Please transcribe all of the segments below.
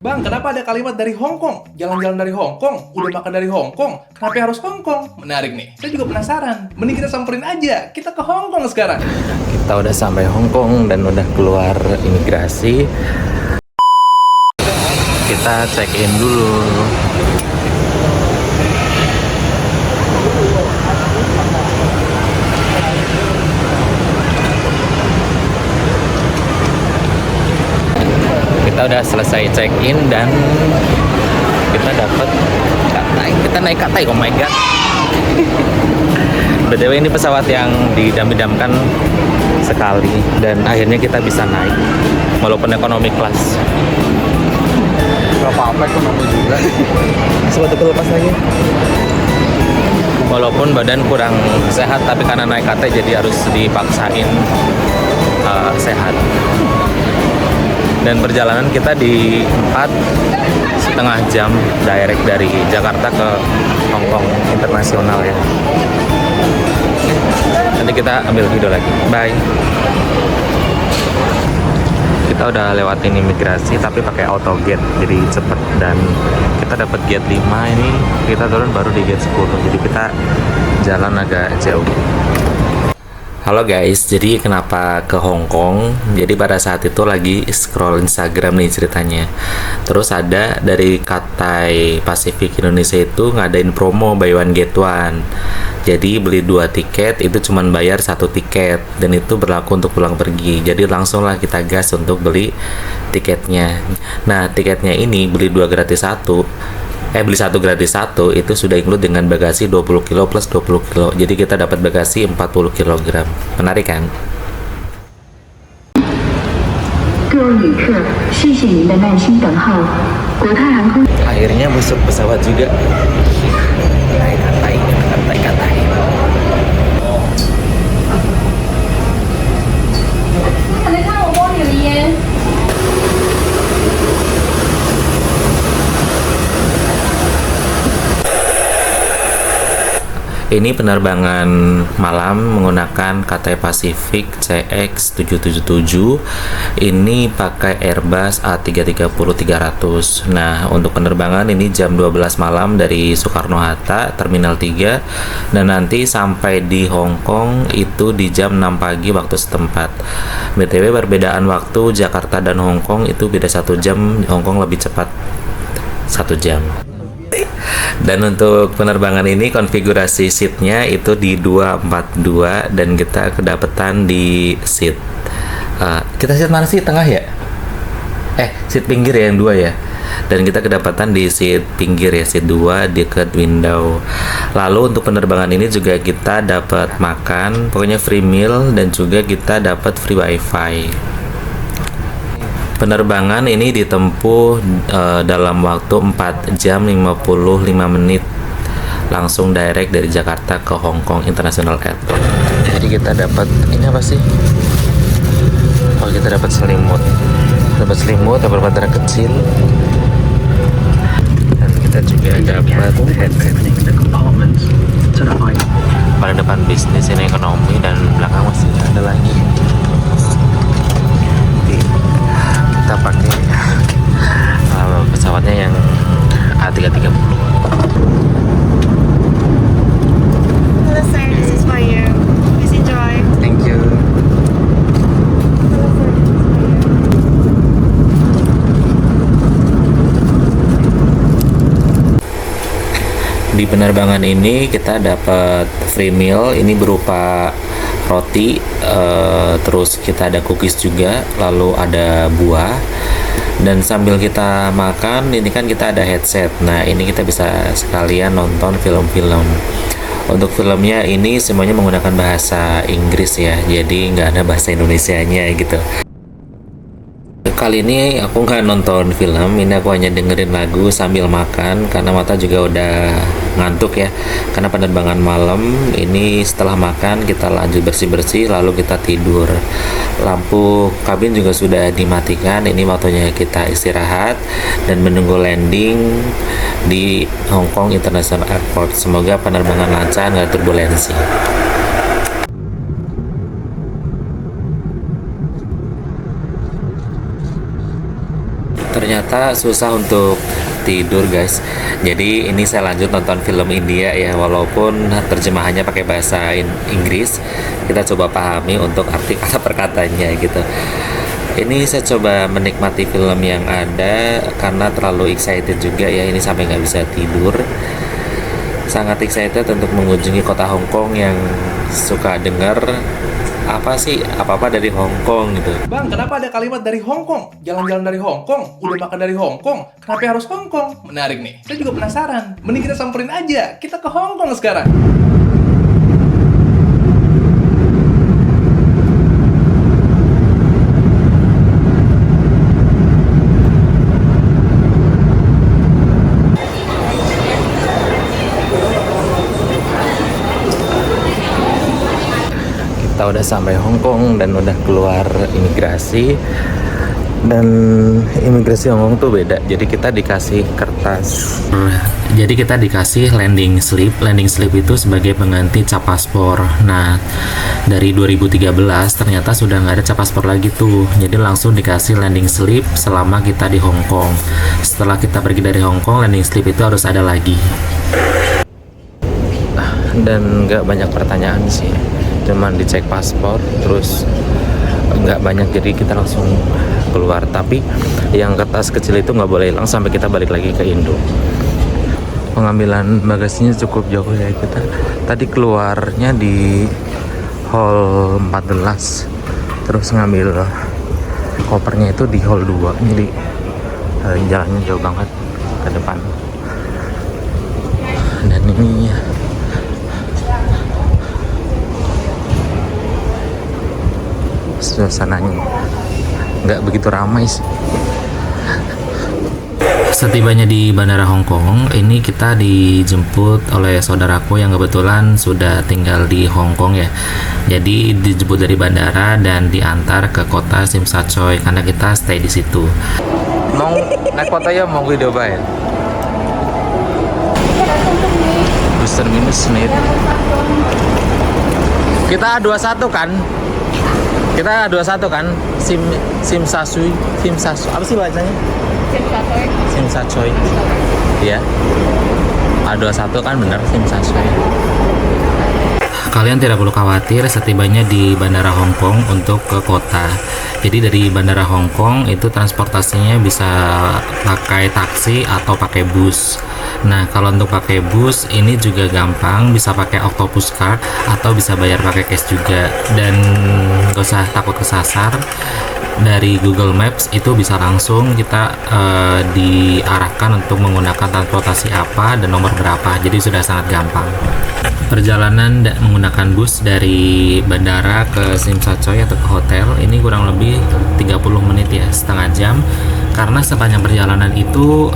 Bang, kenapa ada kalimat dari Hong Kong? Jalan-jalan dari Hong Kong, udah makan dari Hong Kong, kenapa harus Hong Kong? Menarik nih, saya juga penasaran. Mending kita samperin aja, kita ke Hong Kong sekarang. Kita udah sampai Hong Kong dan udah keluar imigrasi. Kita check in dulu. Kita udah selesai check in dan kita dapat katai. Kita naik katai, oh my god. BTW ini pesawat yang didam-damkan sekali dan akhirnya kita bisa naik walaupun ekonomi kelas. Gak apa-apa, ekonomi juga. Sepatu lepas lagi. Walaupun badan kurang sehat tapi karena naik katai jadi harus dipaksain sehat. Dan perjalanan kita di 4,5 jam direct dari Jakarta ke Hong Kong internasional ya. Nanti kita ambil video lagi. Bye. Kita udah lewatin imigrasi tapi pakai auto gate jadi cepet, dan kita dapat gate 5 ini, kita turun baru di gate 10 jadi kita jalan agak jauh. Halo guys, jadi kenapa ke Hong Kong? Jadi pada saat itu lagi scroll Instagram nih ceritanya. Terus ada dari Cathay Pacific Indonesia itu ngadain promo buy one get one. Jadi beli 2 tiket itu cuman bayar 1 tiket, dan itu berlaku untuk pulang pergi. Jadi langsunglah kita gas untuk beli tiketnya. Nah, tiketnya ini beli 2 gratis 1. Beli 1 gratis 1 itu sudah include dengan bagasi 20 kilo plus 20 kilo. Jadi kita dapat bagasi 40 kg. Menarik kan? 各位旅客，谢谢您的耐心等候。国泰航空。 Akhirnya masuk pesawat juga. Katai. Ini penerbangan malam menggunakan Cathay Pacific CX777. Ini pakai Airbus A330-300. Nah, untuk penerbangan ini jam 12 malam dari Soekarno-Hatta, Terminal 3. Dan nanti sampai di Hong Kong itu di jam 6 pagi waktu setempat. BTW perbedaan waktu Jakarta dan Hong Kong itu beda 1 jam. Hong Kong lebih cepat 1 jam. Dan untuk penerbangan ini konfigurasi seatnya itu di 242 dan kita kedapetan di seat kita seat mana sih, tengah ya? Seat pinggir ya, yang 2 ya. Dan kita kedapatan di seat pinggir ya, seat 2 dekat window. Lalu untuk penerbangan ini juga kita dapat makan, pokoknya free meal, dan juga kita dapat free wifi. Penerbangan ini ditempuh dalam waktu 4 jam 55 menit langsung direct dari Jakarta ke Hong Kong International Airport. Jadi kita dapat ini apa sih? Oh, kita dapat selimut. Dapat baterai kecil. Dan kita juga dapat headset. Pada depan bisnis ini ekonomi dan belakang masih ada lagi. Kita pakai pesawatnya yang A330. Hello sir, this is for you. Please enjoy. Thank you. Di penerbangan ini kita dapat free meal, ini berupa roti, terus kita ada cookies juga, lalu ada buah. Dan sambil kita makan ini kan kita ada headset. Nah, ini kita bisa sekalian nonton film-film. Untuk filmnya ini semuanya menggunakan bahasa Inggris ya, jadi nggak ada bahasa Indonesianya gitu. Kali ini aku nggak nonton film, ini aku hanya dengerin lagu sambil makan karena mata juga udah ngantuk ya, karena penerbangan malam. Ini setelah makan kita lanjut bersih-bersih lalu kita tidur. Lampu kabin juga sudah dimatikan, ini waktunya kita istirahat dan menunggu landing di Hong Kong International Airport. Semoga penerbangan lancar, nggak turbulensi. ternyata susah untuk tidur guys. Jadi ini saya lanjut nonton film India ya, walaupun terjemahannya pakai bahasa Inggris, kita coba pahami untuk arti kata perkatanya gitu. Ini saya coba menikmati film yang ada karena terlalu excited juga ya, ini sampai nggak bisa tidur. Sangat excited untuk mengunjungi kota Hong Kong yang suka dengar apa-apa dari Hong Kong gitu. Bang, kenapa ada kalimat dari Hong Kong? Jalan-jalan dari Hong Kong, udah makan dari Hong Kong, kenapa harus Hong Kong? Menarik nih, saya juga penasaran. Mending kita samperin aja, kita ke Hong Kong sekarang. Kita udah sampai Hong Kong dan udah keluar imigrasi, dan imigrasi Hong Kong tuh beda. Jadi kita dikasih kertas. Jadi kita dikasih landing slip. Landing slip itu sebagai pengganti cap paspor. Nah, dari 2013 ternyata sudah nggak ada cap paspor lagi tuh. Jadi langsung dikasih landing slip selama kita di Hong Kong. Setelah kita pergi dari Hong Kong, landing slip itu harus ada lagi. Dan nggak banyak pertanyaan sih, cuman dicek paspor, terus nggak banyak, jadi kita langsung keluar. Tapi yang kertas kecil itu nggak boleh hilang sampai kita balik lagi ke Indo. Pengambilan bagasinya cukup jauh ya, kita tadi keluarnya di hall 14, terus ngambil kopernya itu di hall 2, jadi jalannya jauh banget ke depan. Dan ini suasananya nggak begitu ramai sih. Setibanya di Bandara Hong Kong, ini kita dijemput oleh saudaraku yang kebetulan sudah tinggal di Hong Kong ya. Jadi dijemput dari bandara dan diantar ke kota Tsim Sha Tsui karena kita stay di situ. Mau naik kota ya, mau video baik. Bus terminus Snit. Kita 21 kan? Kita 21 kan? Tsim Sha Tsui. Apa sih bacanya? Tsim Sha Tsui. Iya. A21 kan bener, Tsim Sha Tsui. Kalian tidak perlu khawatir setibanya di Bandara Hong Kong untuk ke kota. Jadi dari Bandara Hong Kong itu transportasinya bisa pakai taksi atau pakai bus. Nah, kalau untuk pakai bus ini juga gampang, bisa pakai Octopus Card atau bisa bayar pakai cash juga, dan gak usah takut kesasar. Dari Google Maps itu bisa langsung kita diarahkan untuk menggunakan transportasi apa dan nomor berapa, jadi sudah sangat gampang. Perjalanan menggunakan bus dari bandara ke Tsim Sha Tsui atau ke hotel ini kurang lebih 30 menit ya, setengah jam. Karena sepanjang perjalanan itu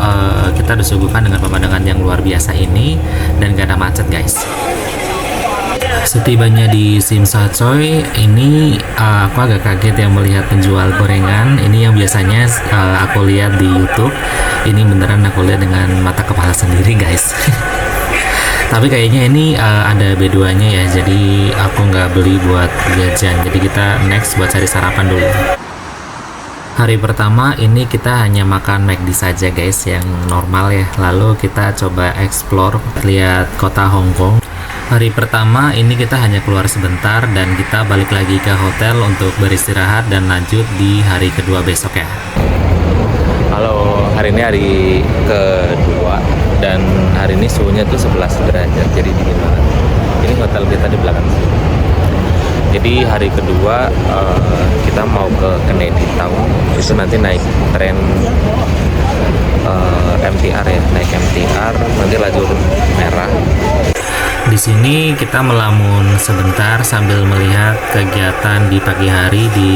kita disuguhkan dengan pemandangan yang luar biasa ini dan gak ada macet guys. Setibanya di Tsim Sha Tsui ini aku agak kaget ya melihat penjual gorengan. Ini yang biasanya aku lihat di YouTube, ini beneran aku lihat dengan mata kepala sendiri guys. Tapi kayaknya ini ada B2-nya ya, jadi aku nggak beli buat jajan. Jadi kita next buat cari sarapan dulu. Hari pertama ini kita hanya makan McD saja guys, yang normal ya. Lalu kita coba explore, lihat kota Hong Kong. Hari pertama ini kita hanya keluar sebentar dan kita balik lagi ke hotel untuk beristirahat dan lanjut di hari kedua besok ya. Halo, hari ini hari kedua dan hari ini suhunya tuh 11 derajat, jadi dingin banget. Ini hotel kita di belakang sini. Jadi hari kedua kita mau ke Kennedy Town, itu nanti naik tren MTR ya, naik MTR nanti lajur merah. Di sini kita melamun sebentar sambil melihat kegiatan di pagi hari di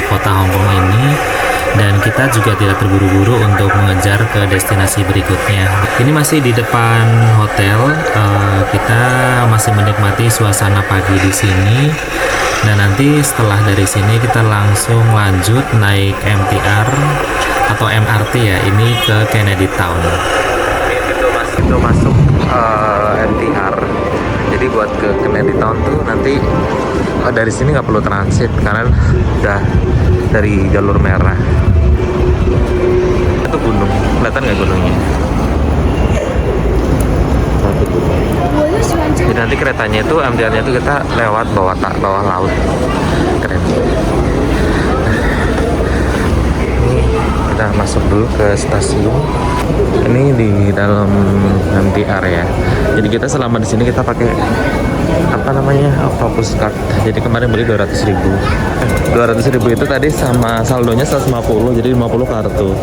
kota Hong Kong ini, dan kita juga tidak terburu-buru untuk mengejar ke destinasi berikutnya. Ini masih di depan hotel, kita masih menikmati suasana pagi di sini, dan nanti setelah dari sini kita langsung lanjut naik MTR atau MRT ya, ini ke Kennedy Town. Itu masuk MTR. Jadi buat ke Kennedy Town tuh nanti dari sini nggak perlu transit karena udah dari jalur merah. tuh gunung. Kelihatan nggak gunungnya? Satu gunung. Jadi nanti keretanya itu MTR-nya itu kita lewat bawah laut. Keren. Ini kita masuk dulu ke stasiun. Ini di dalam MTR ya. Jadi kita selama di sini kita pakai apa namanya, Octopus Card. Jadi kemarin beli 200.000. 200.000 itu tadi sama saldonya 150, jadi 50 kartu.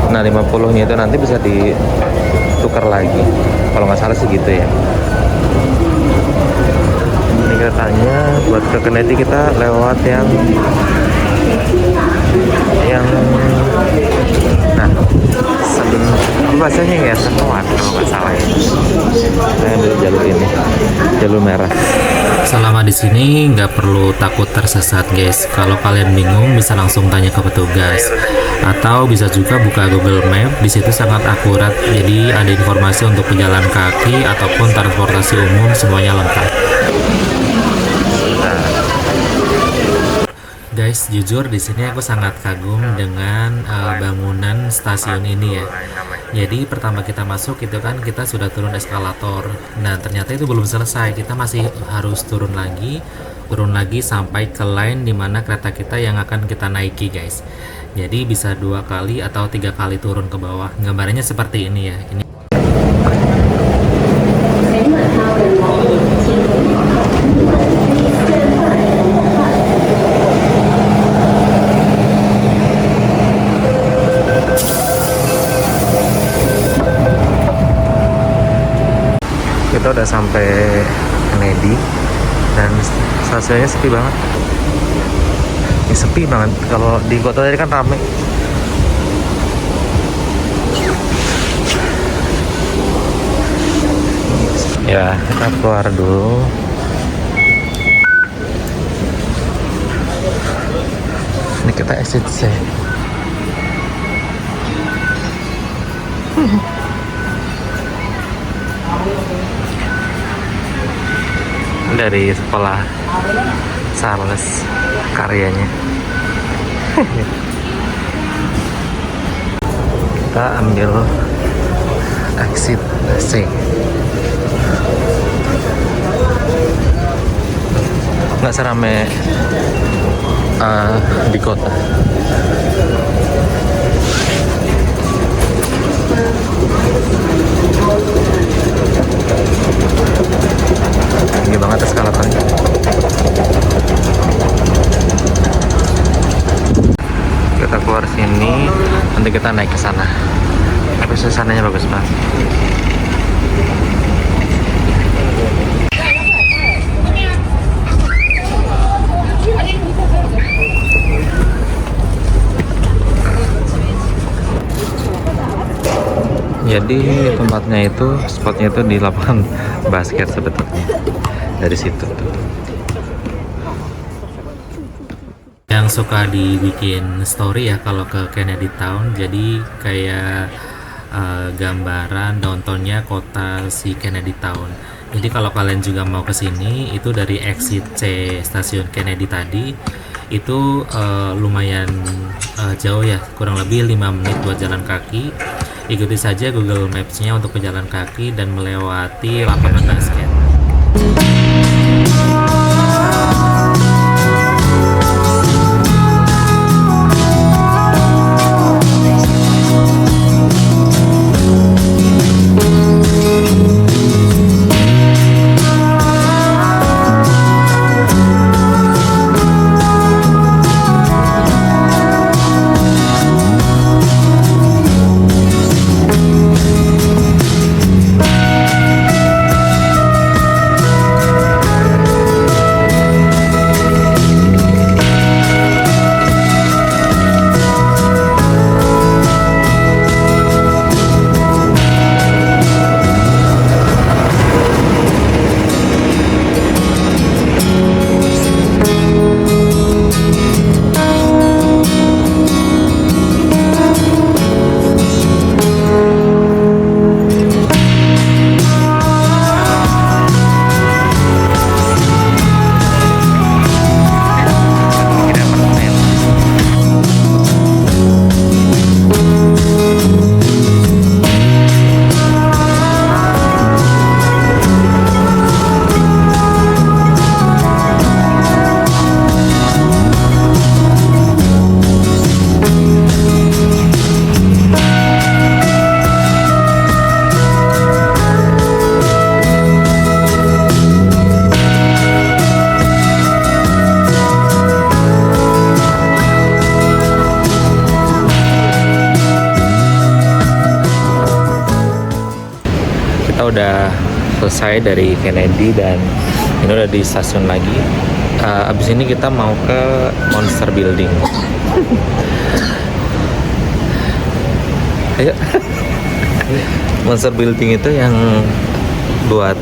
Nah 50-nya itu nanti bisa ditukar lagi. Kalau nggak salah sih gitu ya. Ini keretanya buat ke Kennedy kita lewat yang nah apa bahasanya ya, Senoat kalau nggak salah ya. Saya ambil jalur ini, jalur merah. Selama di sini nggak perlu takut tersesat guys. Kalau kalian bingung bisa langsung tanya ke petugas, atau bisa juga buka Google Map. Di situ sangat akurat. Jadi ada informasi untuk pejalan kaki ataupun transportasi umum, semuanya lengkap. Guys, jujur di sini aku sangat kagum dengan bangunan stasiun ini ya. Jadi pertama kita masuk itu kan kita sudah turun eskalator. Nah ternyata itu belum selesai, kita masih harus turun lagi sampai ke line dimana kereta kita yang akan kita naiki guys. Jadi bisa 2 kali atau 3 kali turun ke bawah. Gambarnya seperti ini ya. Ini kita udah sampai Kennedy dan stasiunnya sepi banget. Ini sepi banget. Kalau di kota tadi kan rame. Ya, kita keluar dulu. Ini kita exit C. Dari sekolah Charles karyanya. Kita ambil exit C. Nggak serame di kota. Tinggi banget eskalatornya. Kita keluar sini, nanti kita naik ke sana. Tapi suasananya bagus banget. Jadi tempatnya itu, spotnya itu di lapangan basket sebetulnya. Dari situ tuh. Yang suka dibikin story ya kalau ke Kennedy Town, jadi kayak gambaran downtownnya kota si Kennedy Town. Jadi kalau kalian juga mau ke sini, itu dari exit C stasiun Kennedy tadi itu lumayan jauh ya, kurang lebih 5 menit buat jalan kaki. Ikuti saja Google Maps-nya untuk pejalan kaki dan melewati lapangan basket. kita udah selesai dari Kennedy dan ini udah di stasiun lagi. Abis ini kita mau ke Monster Building. Ayo. Monster Building itu yang buat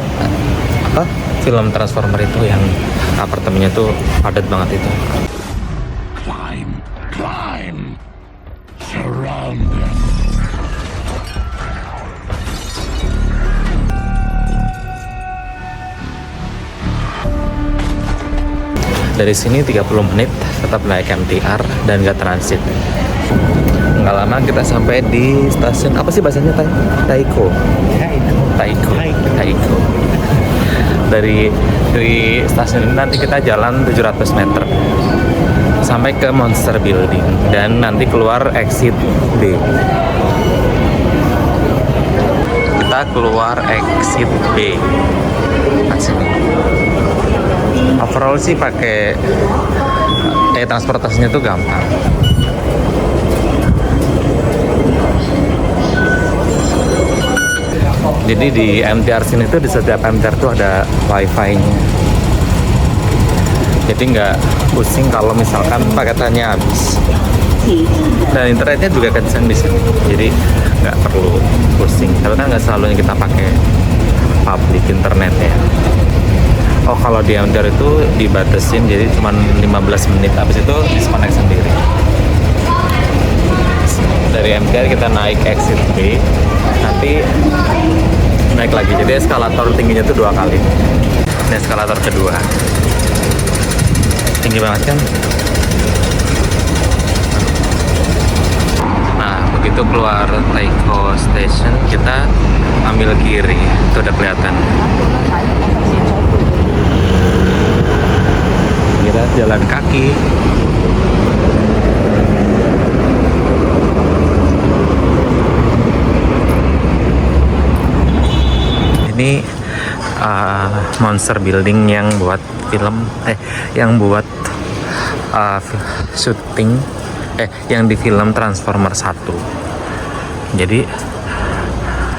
apa? Film Transformer itu yang apartemennya tuh padat banget itu. Climb. Surround them. Dari sini 30 menit tetap naik MTR dan gak transit. Nggak lama kita sampai di stasiun apa sih bahasanya Taiko. Dari stasiun ini nanti kita jalan 700 meter sampai ke Monster Building dan nanti keluar exit B. Kita keluar exit B. Sini. Overall sih pakai transportasinya tuh gampang. Jadi di MTR sini tuh di setiap MTR tuh ada wifi-nya. Jadi nggak pusing kalau misalkan paketannya habis. Dan internetnya juga kencang di sini. Jadi nggak perlu pusing. Karena nggak selalu kita pakai public internet ya. Oh kalau di MTR itu dibatasin jadi cuma 15 menit, habis itu disconnect sendiri. Dari MTR kita naik exit B, nanti naik lagi, jadi eskalator tingginya itu 2 kali. Ini eskalator kedua, tinggi banget kan. Nah begitu keluar Taiko Station kita ambil kiri, itu udah kelihatan. Kita jalan kaki. Ini Monster Building yang buat film yang buat syuting yang di film Transformer 1. Jadi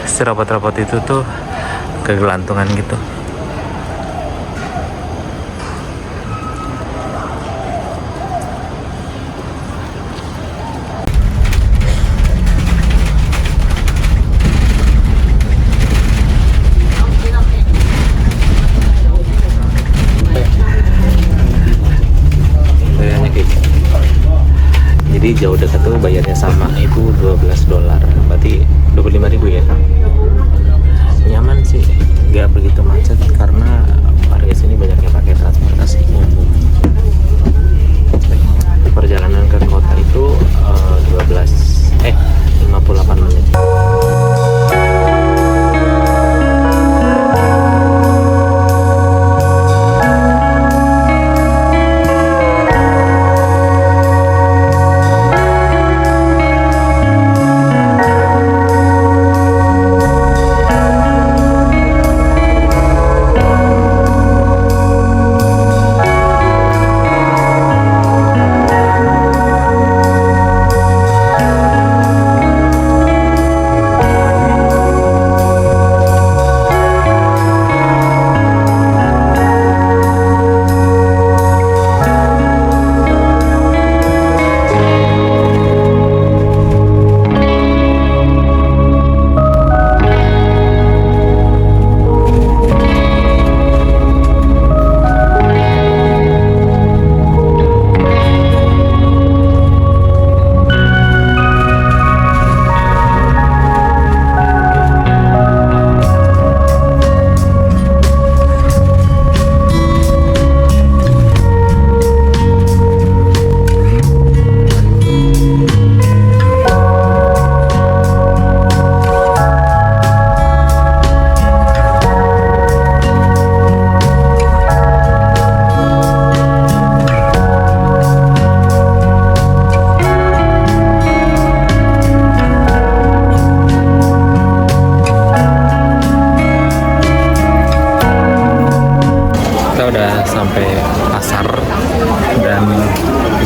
si robot-robot itu tuh kegelantungan gitu. Jadi jauh dekat tuh bayarnya sama, itu $12, berarti 25.000 ya. Nyaman sih, nggak begitu macet karena warga sini banyak yang pakai transportasi umum. Perjalanan ke kota itu 58 menit.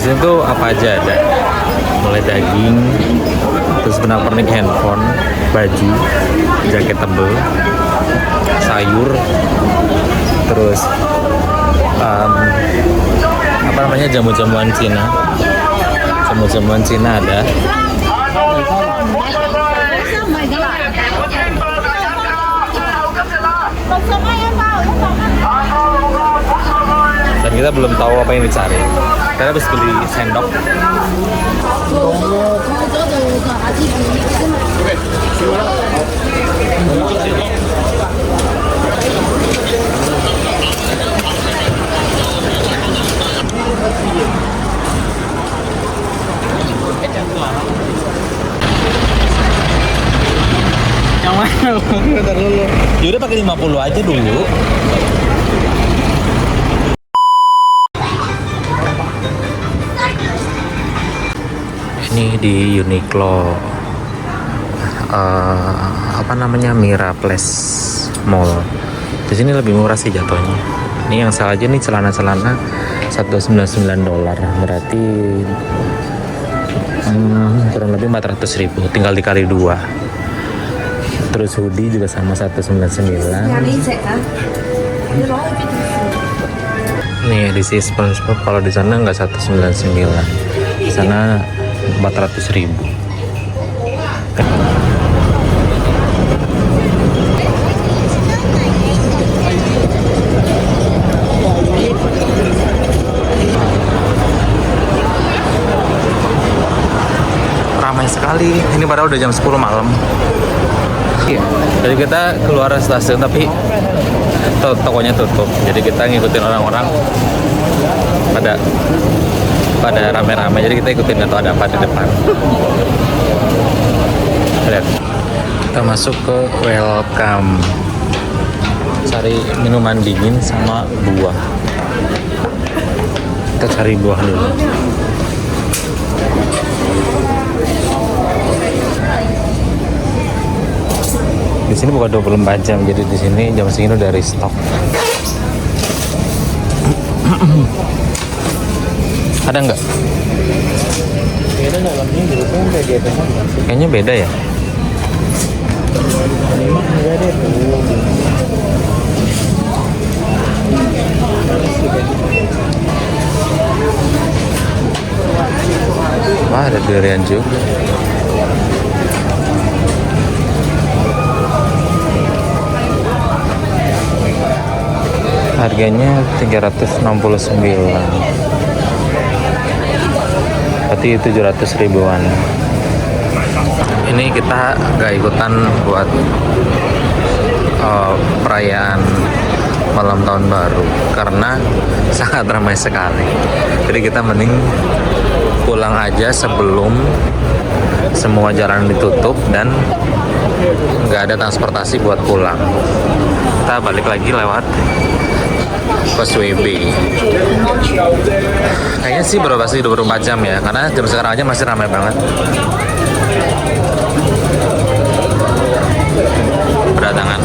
sini tuh apa aja ada, mulai daging, terus pernak-pernik handphone, baju, jaket tebel, sayur, terus apa namanya, jamu-jamuan Cina. Jamu-jamuan Cina ada. Dan kita belum tahu apa yang dicari. Kita habis beli sendok. Yang mana? Bentar dulu. Yaudah pakai 50 aja dulu. Ini di Uniqlo, apa namanya, Mira Place Mall. Di sini lebih murah sih jatuhnya. Ini yang salah aja nih, celana-celana $199, berarti kurang lebih 400.000, tinggal dikali 2. Terus hoodie juga sama 199. Nih edisi SpongeBob, kalau di sana nggak 199, di sana 400.000. Ramai sekali. Ini padahal udah jam 10 malam. Iya. Jadi kita keluar stasiun tapi tokonya tutup. Jadi kita ngikutin orang-orang pada rame-rame. Jadi kita ikutin atau ada apa di depan. Lihat. Kita masuk ke welcome. Cari minuman dingin sama buah. Kita cari buah dulu. Di sini buka 24 jam, jadi di sini jam segini udah restock. Ada nggak? Kayaknya beda ya. Wah, ada durian juga. Harganya 369. Berarti 700 ribuan. Ini kita nggak ikutan buat perayaan malam tahun baru karena sangat ramai sekali. Jadi kita mending pulang aja sebelum semua jalan ditutup dan nggak ada transportasi buat pulang. Kita balik lagi lewat pos WB. Kayaknya sih beroperasi 24 jam ya, karena jam sekarang aja masih ramai banget. Berdatangan.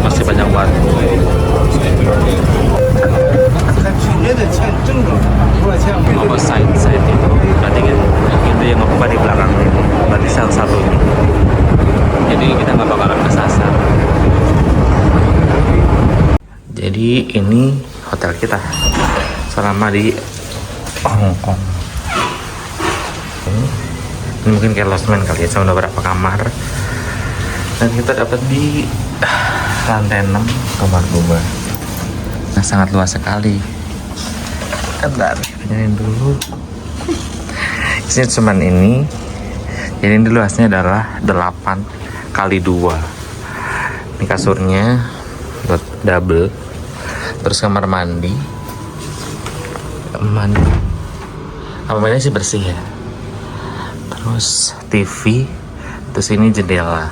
Masih banyak banget. Apa side itu berarti kan itu yang ngomong di belakang, berarti salah satunya. Jadi kita nggak bakalan kesasar. Jadi ini hotel kita selama di Hong Kong. Ini mungkin kayak losmen kali ya, cuma beberapa kamar. Dan kita dapat di lantai 6 kamar 2. Nah, sangat luas sekali. Bentar, tanyain dulu. Isinya cuman ini. Jadi ini luasnya adalah 8 kali 2. Ini kasurnya buat double. Terus kamar mandi. Kamar mandi sih bersih ya. Terus TV. Terus ini jendela.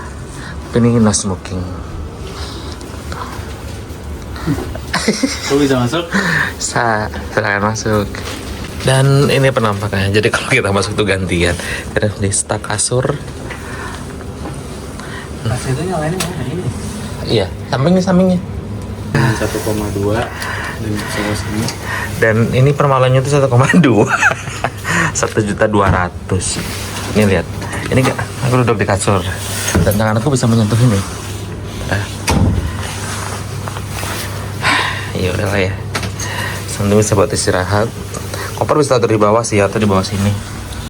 Tapi ini no smoking. Kok bisa masuk? Silakan masuk. Dan ini penampakannya. Jadi kalau kita masuk tuh gantian. Kita di stak kasur. Pas itu nyalainnya mana ini? Iya, sampingnya. 1,2 dan sama sini. Dan ini per malamnya tuh 1,2. 1.200.000. Ini lihat, ini gak, aku duduk di kasur dan tangan aku bisa menyentuh ini. Ya udahlah ya, sambil bisa buat istirahat. Koper bisa taruh di bawah sih atau di bawah sini.